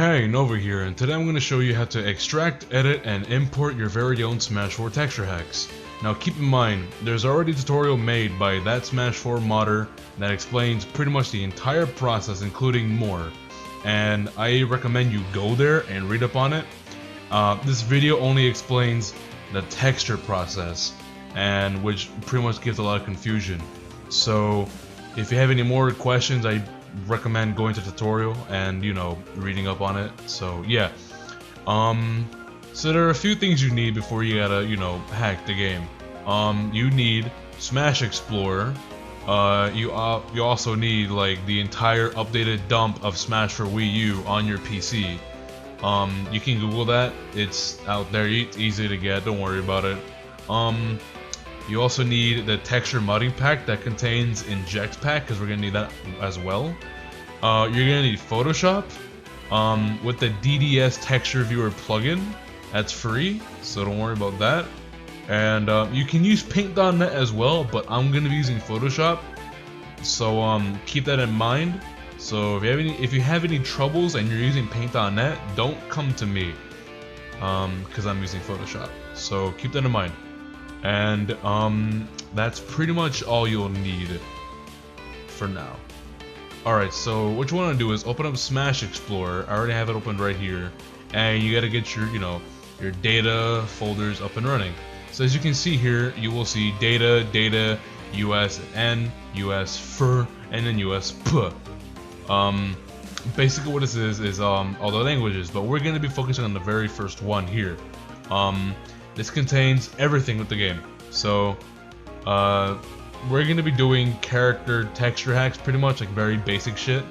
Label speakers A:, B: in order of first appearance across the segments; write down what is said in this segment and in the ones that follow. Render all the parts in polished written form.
A: Hey, Nova here, and today I'm going to show you how to extract, edit, and import your very own Smash 4 texture hacks. Now keep in mind, there's already a tutorial made by that Smash 4 modder that explains pretty much the entire process, including more. And I recommend you go there and read up on it. This video only explains the texture process, and which pretty much gives a lot of confusion. So if you have any more questions, I recommend going to the tutorial and reading up on it. So yeah, so there are a few things you need before you gotta hack the game. You need Smash Explorer. You also need like the entire updated dump of Smash for Wii U on your PC. You can Google that, it's out there, it's easy to get, don't worry about it. You also need the texture modding pack that contains Inject Pack, because we're going to need that as well. You're going to need Photoshop with the DDS Texture Viewer plugin. That's free, so don't worry about that. And you can use Paint.net as well, but I'm going to be using Photoshop, so keep that in mind. So if you have any troubles and you're using Paint.net, don't come to me, because I'm using Photoshop. So keep that in mind. And that's pretty much all you'll need for now. Alright, so what you want to do is open up Smash Explorer. I already have it opened right here, and you gotta get your your data folders up and running. So as you can see here, you will see data, USN, USFR, and then USP. Basically what this is all the languages, but we're gonna be focusing on the very first one here. This contains everything with the game. So we're gonna be doing character texture hacks, pretty much like very basic shit.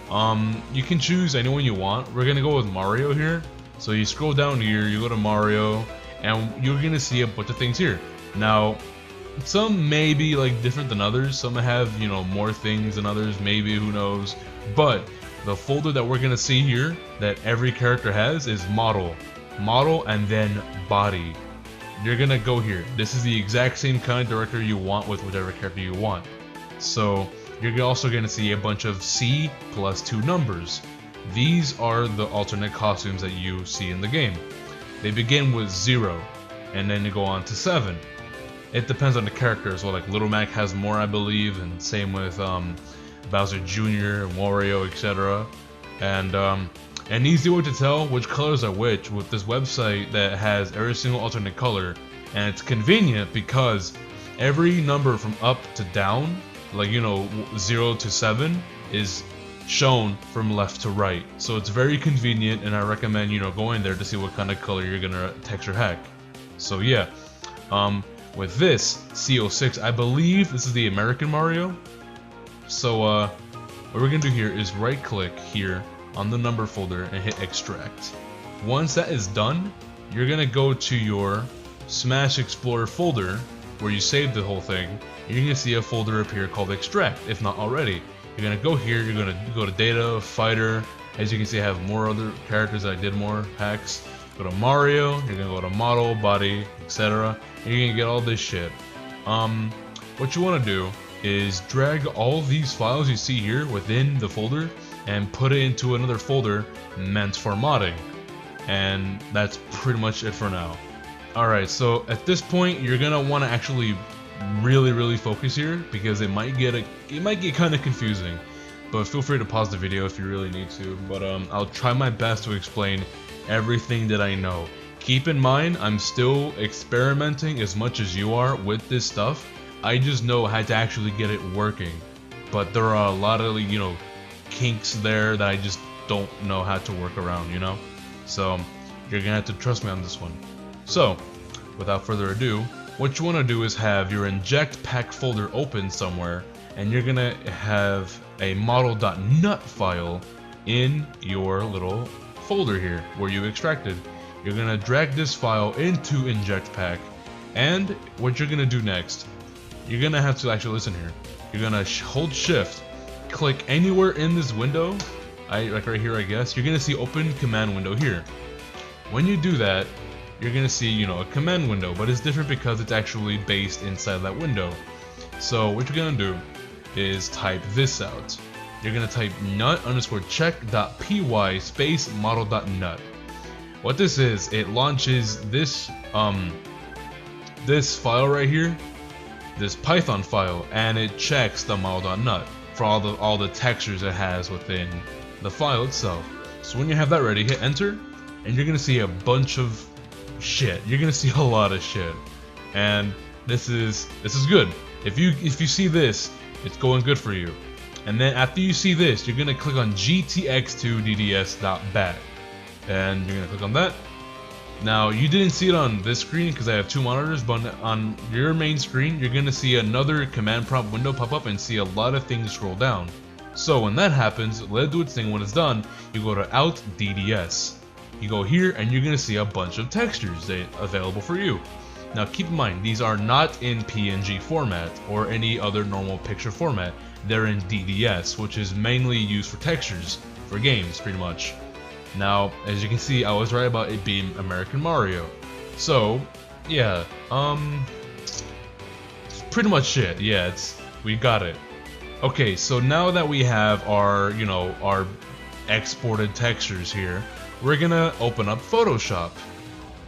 A: You can choose anyone you want. We're gonna go with Mario here. So you scroll down here, you go to Mario, and you're gonna see a bunch of things here. Now, some may be like different than others. Some have more things than others. Maybe, who knows? But the folder that we're gonna see here that every character has is model, and then body. You're gonna go here. This is the exact same kind of directory you want with whichever character you want. So you're also gonna see a bunch of C plus 2 numbers. These are the alternate costumes that you see in the game. They begin with 0, and then they go on to 7. It depends on the character as well. Like Little Mac has more, I believe, and same with Bowser Jr., Wario, etc. And an easy way to tell which colors are which with this website that has every single alternate color, and it's convenient because every number from up to down, like 0 to 7, is shown from left to right. So it's very convenient, and I recommend going there to see what kind of color you're gonna texture hack. So yeah, with this CO6, I believe this is the American Mario. So what we're gonna do here is right click here on the number folder and hit extract. Once that is done, you're gonna go to your Smash Explorer folder where you saved the whole thing, and you're gonna see a folder appear called extract, if not already. You're gonna go here, you're gonna go to data, fighter. As you can see, I have more other characters that I did more hacks. Go to Mario, you're gonna go to model, body, etc. and you're gonna get all this shit. What you wanna do is drag all these files you see here within the folder and put it into another folder meant for modding. And that's pretty much it for now. Alright, so at this point you're gonna want to actually really focus here, because it might get kind of confusing. But feel free to pause the video if you really need to. But I'll try my best to explain everything that I know. Keep in mind, I'm still experimenting as much as you are with this stuff. I just know how to actually get it working. But there are a lot of kinks there that I just don't know how to work around, So you're gonna have to trust me on this one. So without further ado, what you want to do is have your Inject Pack folder open somewhere, and you're gonna have a model.nut file in your little folder here where you extracted. You're gonna drag this file into Inject Pack, and what you're gonna do next, you're gonna have to actually listen here. You're gonna hold shift, click anywhere in this window, like right here I guess. You're gonna see open command window here. When you do that, you're gonna see a command window, but it's different because it's actually based inside that window. So what you're gonna do is type this out. you're gonna type nut_check.py space model.nut. What this is, it launches this this file right here, this Python file, and it checks the model.nut for all the textures it has within the file itself. So when you have that ready, hit enter, and you're gonna see a bunch of shit. You're gonna see a lot of shit, and this is good. If you see this, it's going good for you. And then after you see this, you're gonna click on GTX2DDS.bat, and you're gonna click on that. Now you didn't see it on this screen because I have two monitors, but on your main screen, you're gonna see another command prompt window pop up and see a lot of things scroll down. So when that happens, let it do its thing. When it's done, you go to Alt DDS. You go here and you're gonna see a bunch of textures that are available for you. Now keep in mind, these are not in PNG format or any other normal picture format. They're in DDS, which is mainly used for textures, for games pretty much. Now, as you can see, I was right about it being American Mario. So, yeah, it's pretty much it. Yeah, we got it. Okay, so now that we have our, our exported textures here, we're gonna open up Photoshop.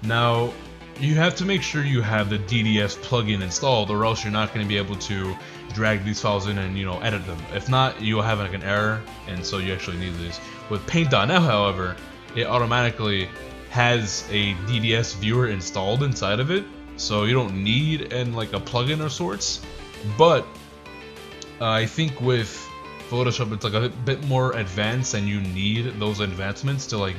A: Now, you have to make sure you have the DDS plugin installed, or else you're not going to be able to drag these files in and edit them. If not, you'll have like an error, and so you actually need this. With Paint.net, however, it automatically has a DDS viewer installed inside of it, so you don't need like a plugin of sorts. But I think with Photoshop, it's like a bit more advanced, and you need those advancements to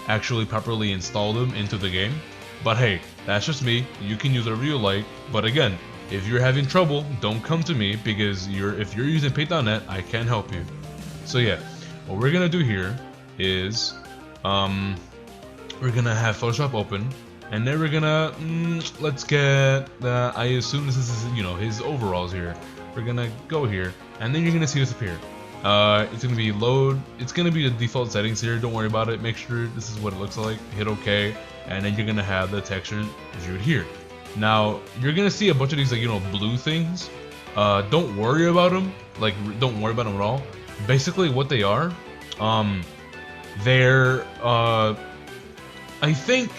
A: actually properly install them into the game. But hey, that's just me. You can use whatever you like. But again, if you're having trouble, don't come to me, because if you're using Paint.net, I can help you. So yeah, what we're gonna do here is we're gonna have Photoshop open, and then we're gonna let's get I assume this is his overalls here. We're gonna go here, and then you're gonna see this appear. It's gonna be load. It's gonna be the default settings here. Don't worry about it. Make sure this is what it looks like. Hit OK, and then you're gonna have the texture viewed here. Now you're gonna see a bunch of these blue things. Don't worry about them. Don't worry about them at all. Basically, what they are, they're I think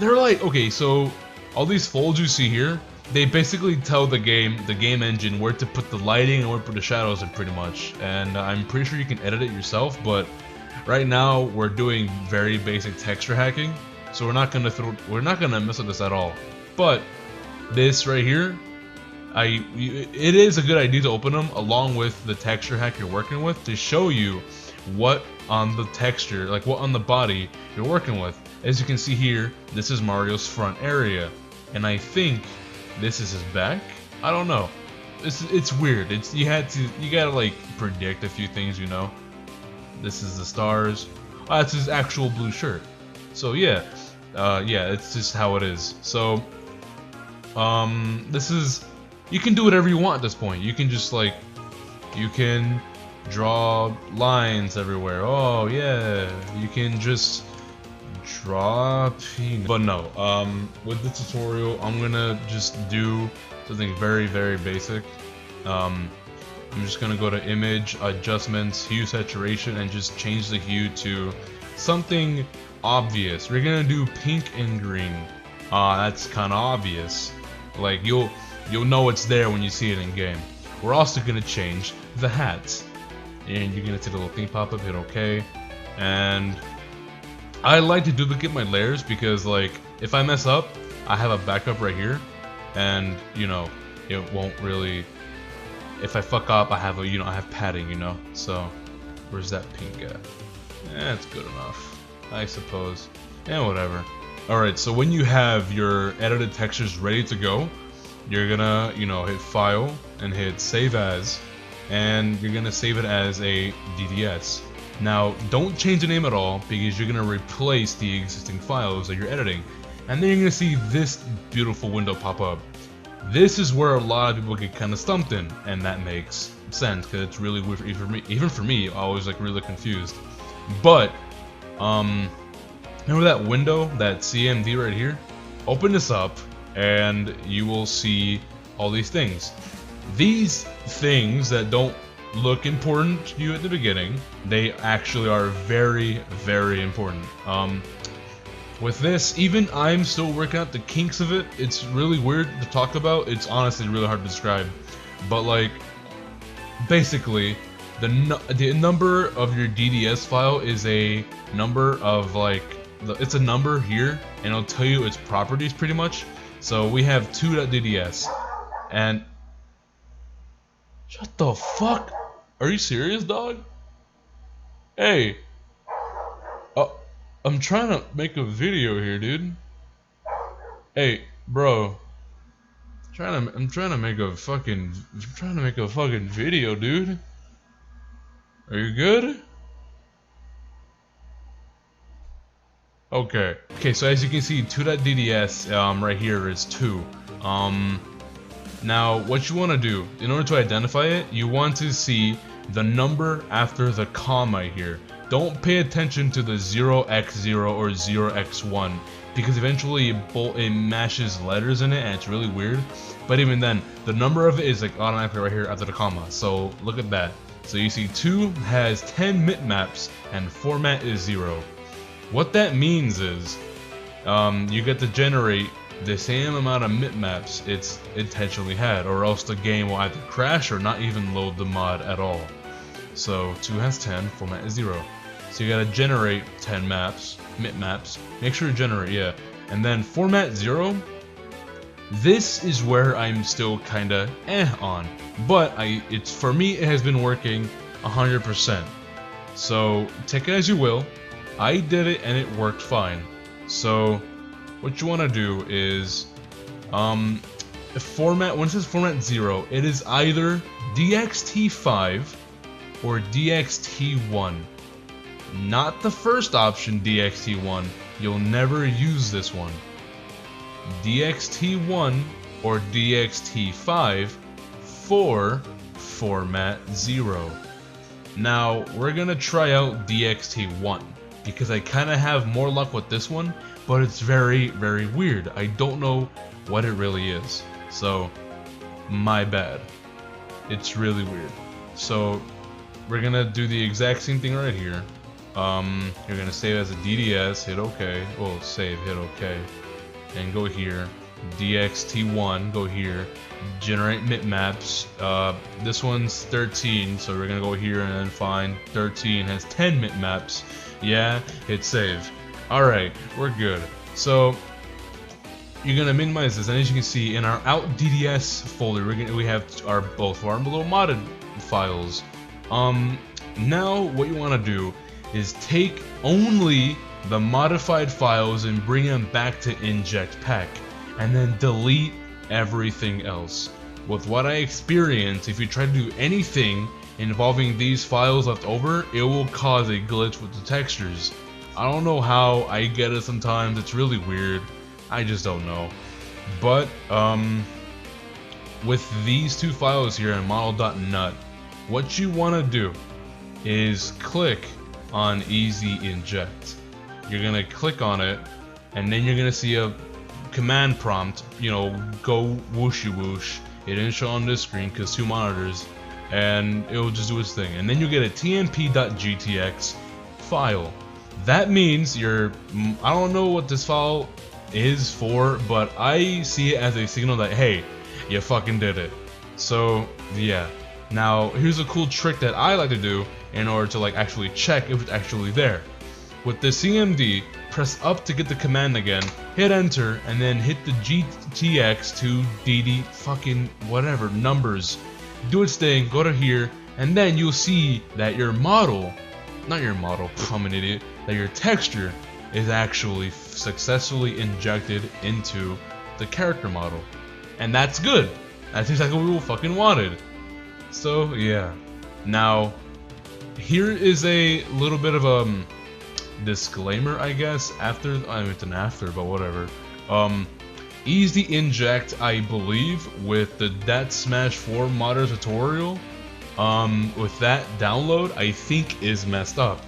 A: they're okay. So all these folds you see here, they basically tell the game engine where to put the lighting and where to put the shadows in, pretty much. And I'm pretty sure you can edit it yourself, but right now we're doing very basic texture hacking, so we're not gonna mess with this at all. But this right here, it is a good idea to open them along with the texture hack you're working with, to show you what on the texture, what on the body you're working with. As you can see here, this is Mario's front area, and I think this is his back. I don't know. It's weird. You gotta predict a few things, This is the stars. Oh, that's his actual blue shirt. So yeah, it's just how it is. So this is, you can do whatever you want at this point. You can just you can draw lines everywhere. Oh yeah, you can just draw penis. But no, with the tutorial, I'm gonna just do something very, very basic. I'm just gonna go to image, adjustments, hue saturation, and just change the hue to something obvious. We're gonna do pink and green. That's kind of obvious. You'll know it's there when you see it in game. We're also gonna change the hat, and you're gonna see the little thing pop up. Hit OK, and I like to duplicate my layers because if I mess up, I have a backup right here, and it won't really. If I fuck up, I have I have padding, So where's that pink at? It's good enough, I suppose. Whatever. Alright, so when you have your edited textures ready to go, you're gonna, hit File and hit Save As, and you're gonna save it as a DDS. Now, don't change the name at all, because you're gonna replace the existing files that you're editing, and then you're gonna see this beautiful window pop up. This is where a lot of people get kind of stumped in, and that makes sense because it's really weird. Even for me, I was really confused. But remember that window, that CMD right here? Open this up, and you will see all these things. These things that don't look important to you at the beginning, they actually are very, very important. With this, even I'm still working out the kinks of it. It's really weird to talk about. It's honestly really hard to describe. But like, basically, the number of your DDS file is a number of like, it's a number here, and it'll tell you its properties pretty much. So we have 2.dds, and shut the fuck? Are you serious, dog? Hey. I'm trying to make a video here, dude. Hey, bro. I'm trying to make a fucking video, dude. Are you good? Okay. Okay, so as you can see, 2.dds right here is 2. Now what you want to do, in order to identify it, you want to see the number after the comma here. Don't pay attention to the 0x0 or 0x1 because eventually it mashes letters in it and it's really weird. But even then, the number of it is like automatically right here after the comma. So look at that. So you see 2 has 10 bitmaps and format is 0. What that means is you get to generate the same amount of bitmaps it's intentionally had, or else the game will either crash or not even load the mod at all. So 2 has 10, format is 0. So you gotta generate 10 maps, bitmaps, make sure to generate, yeah. And then format 0, this is where I'm still kinda on. But it's for me, it has been working 100%. So take it as you will. I did it and it worked fine. So what you wanna do is, when it says format 0, it is either DXT5 or DXT1. Not the first option, DXT1. You'll never use this one. DXT1 or DXT5 for format 0. Now, we're gonna try out DXT1 because I kinda have more luck with this one, but it's very, very weird. I don't know what it really is. So, my bad. It's really weird. So, we're gonna do the exact same thing right here. You're gonna save as a DDS, hit OK. Well, save, hit OK. And go here. DXT1, go here. Generate bitmaps. This one's 13, so we're gonna go here and then find 13 has 10 bitmaps. Yeah, hit save. Alright, we're good. So you're gonna minimize this, and as you can see in our out DDS folder, we have both our little modded files. Now what you want to do is take only the modified files and bring them back to inject pack, and then delete everything else. With what I experienced, if you try to do anything involving these files left over, it will cause a glitch with the textures. I don't know how, I get it sometimes, it's really weird, I just don't know. But with these two files here in model.nut, what you want to do is click on easy inject. You're gonna click on it, and then you're gonna see a command prompt, you know, go whooshy whoosh. It didn't show on this screen because 2 monitors, and it will just do its thing. And then you get a tmp.gtx file. That means I don't know what this file is for, but I see it as a signal that, hey, you fucking did it. So yeah. Now here's a cool trick that I like to do in order to like actually check if it's actually there. With the CMD, press up to get the command again, hit enter, and then hit the GTX to DD fucking whatever numbers. Do its thing, go to here, and then you'll see that your model, not your model, I'm an idiot, that your texture is actually successfully injected into the character model. And that's good. That's exactly what we fucking wanted. So yeah. Now, here is a little bit of a disclaimer, I guess. I mean, it's an after, but whatever. Easy inject, I believe, with the Dat Smash 4 modder tutorial, with that download, I think is messed up.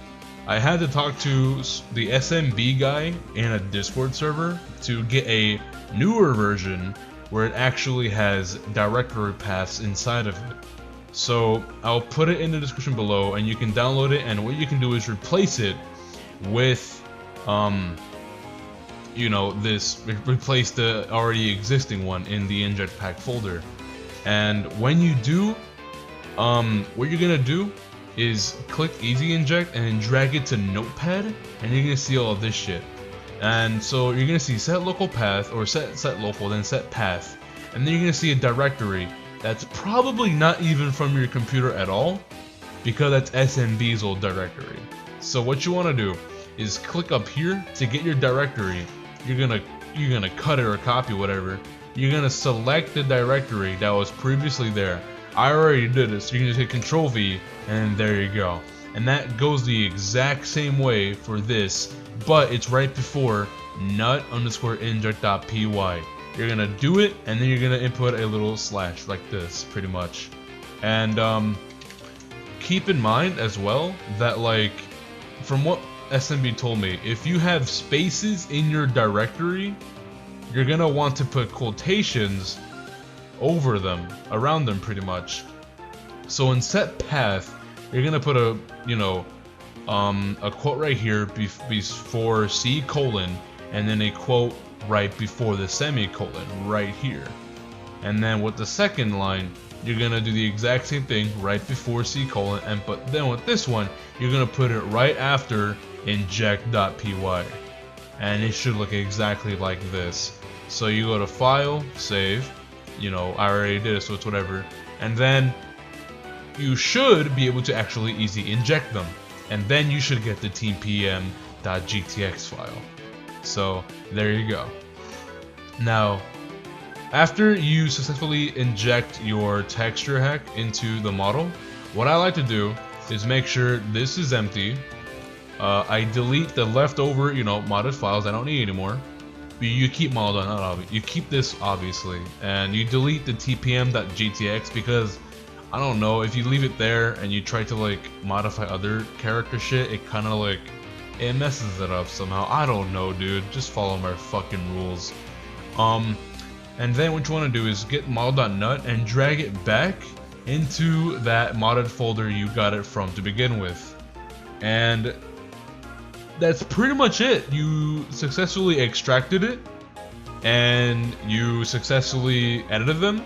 A: I had to talk to the SMB guy in a Discord server to get a newer version where it actually has directory paths inside of it. So I'll put it in the description below, and you can download it. And what you can do is replace it with, you know, replace the already existing one in the inject pack folder. And when you do, what you're gonna do is click easy inject and then drag it to notepad, and you're gonna see all of this shit. And so you're gonna see set local path, or set local, then set path, and then you're gonna see a directory that's probably not even from your computer at all, because that's SMB's old directory. So what you want to do is click up here to get your directory. You're gonna cut it or copy whatever. You're gonna select the directory that was previously there. I already did it, so you can just hit Control V, and there you go. And that goes the exact same way for this, but it's right before nut_inject.py. You're gonna do it, and then you're gonna input a little slash like this, pretty much. And keep in mind as well that, like, from what SMB told me, if you have spaces in your directory, you're gonna want to put quotations over them, around them, pretty much. So in set path, you're gonna put a, you know, a quote right here before C colon, and then a quote right before the semicolon right here. And then with the second line, you're gonna do the exact same thing right before C colon, but then with this one, you're gonna put it right after inject.py, and it should look exactly like this. So you go to File, Save. You know, I already did it, so it's whatever. And then you should be able to actually easy inject them, and then you should get the teampm.gtx file. So there you go. Now, after you successfully inject your texture hack into the model, what I like to do is make sure this is empty. I delete the leftover, you know, modded files I don't need anymore. But you keep model, not obvious. You keep this obviously, and you delete the tpm.gtx because I don't know, if you leave it there and you try to like modify other character shit, it kind of like it messes it up somehow. I don't know, dude. Just follow my fucking rules. And then what you want to do is get model.nut and drag it back into that modded folder you got it from to begin with. And that's pretty much it. You successfully extracted it, and you successfully edited them.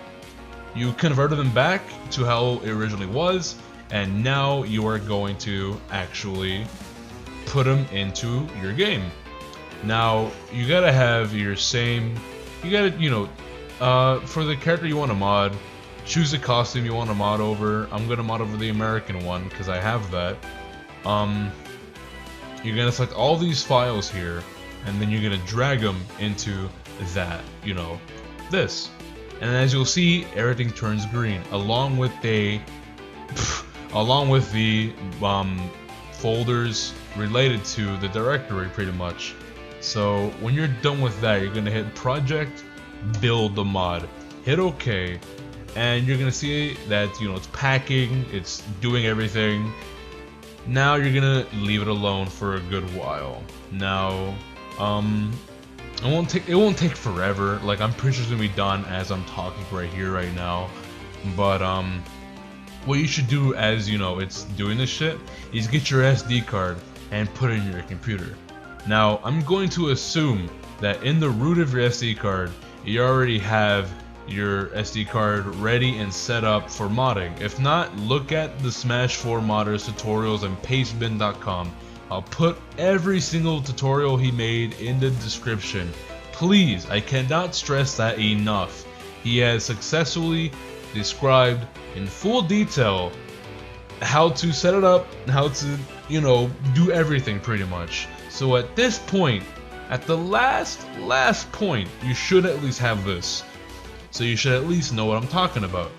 A: You converted them back to how it originally was, and now you are going to actually put them into your game. Now, you gotta have your same, you gotta, you know, for the character you want to mod, choose the costume you want to mod over. I'm gonna mod over the American one, because I have that. You're gonna select all these files here, and then you're gonna drag them into that, you know, this. And as you'll see, everything turns green, along with the folders related to the directory, pretty much. So when you're done with that, you're gonna hit Project, Build the mod, hit OK, and you're gonna see that, you know, it's packing, it's doing everything. Now you're gonna leave it alone for a good while. Now, it won't take forever. Like, I'm pretty sure it's gonna be done as I'm talking right here, right now. But what you should do as, you know, it's doing this shit is get your SD card and put it in your computer. Now, I'm going to assume that in the root of your SD card, you already have your SD card ready and set up for modding. If not, look at the Smash 4 modders tutorials on pastebin.com. I'll put every single tutorial he made in the description. Please, I cannot stress that enough. He has successfully described in full detail how to set it up, how to, you know, do everything pretty much. So at this point, at the last point, you should at least have this. So you should at least know what I'm talking about.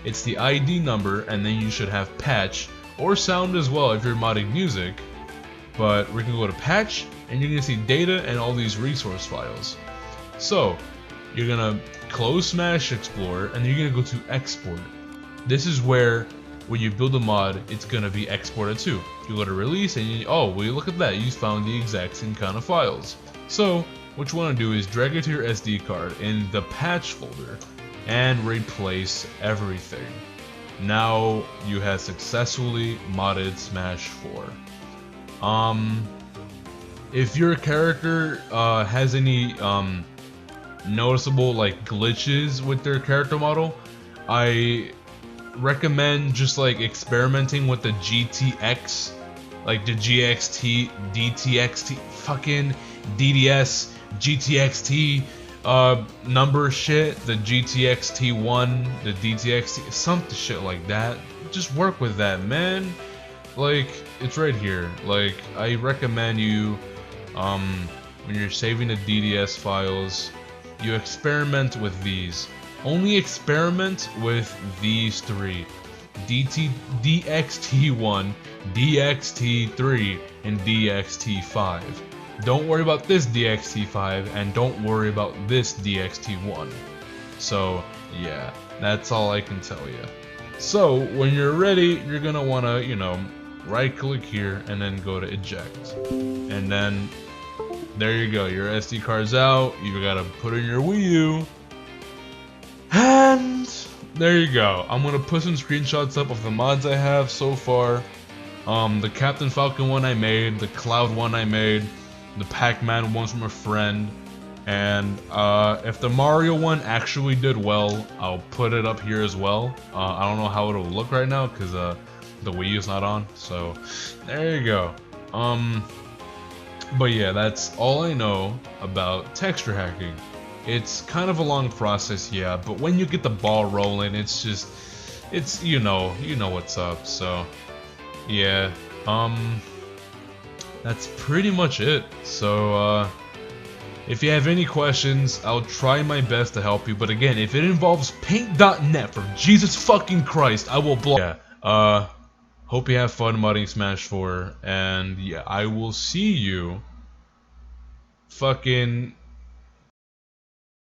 A: It's the ID number, and then you should have patch or sound as well if you're modding music. But we're gonna go to patch, and you're gonna see data and all these resource files. So you're gonna close Smash Explorer, and you're gonna go to export. This is where when you build a mod, it's gonna be exported to. You go to release, and oh, well, you look at that, you found the exact same kind of files. So what you want to do is drag it to your SD card in the patch folder and replace everything. now you have successfully modded Smash 4. If your character has any noticeable like glitches with their character model, I recommend just like experimenting with the GTX, like the GXT, DTXT, fucking DDS, GTXT number shit, the GTXT1, the DTXT, some shit like that. Just work with that, man. Like, it's right here. Like, I recommend you, when you're saving the DDS files, you experiment with these. Only experiment with these three: DXT1, DXT3, and DXT5. Don't worry about this DXT5, and don't worry about this DXT1. So, yeah, that's all I can tell you. So, when you're ready, you're gonna wanna, you know, right click here and then go to eject. And then, there you go, your SD card's out, you gotta put in your Wii U. And there you go. I'm gonna put some screenshots up of the mods I have so far. The Captain Falcon one I made, the Cloud one I made, the Pac-Man one's from a friend, and if the Mario one actually did well, I'll put it up here as well. I don't know how it'll look right now because the Wii U's not on. So there you go. But yeah, that's all I know about texture hacking. It's kind of a long process, yeah, but when you get the ball rolling, it's just, it's, you know what's up. So yeah, that's pretty much it. So if you have any questions, I'll try my best to help you, but again, if it involves paint.net, for Jesus fucking Christ, I will block. Yeah, hope you have fun modding Smash 4, and yeah, I will see you fucking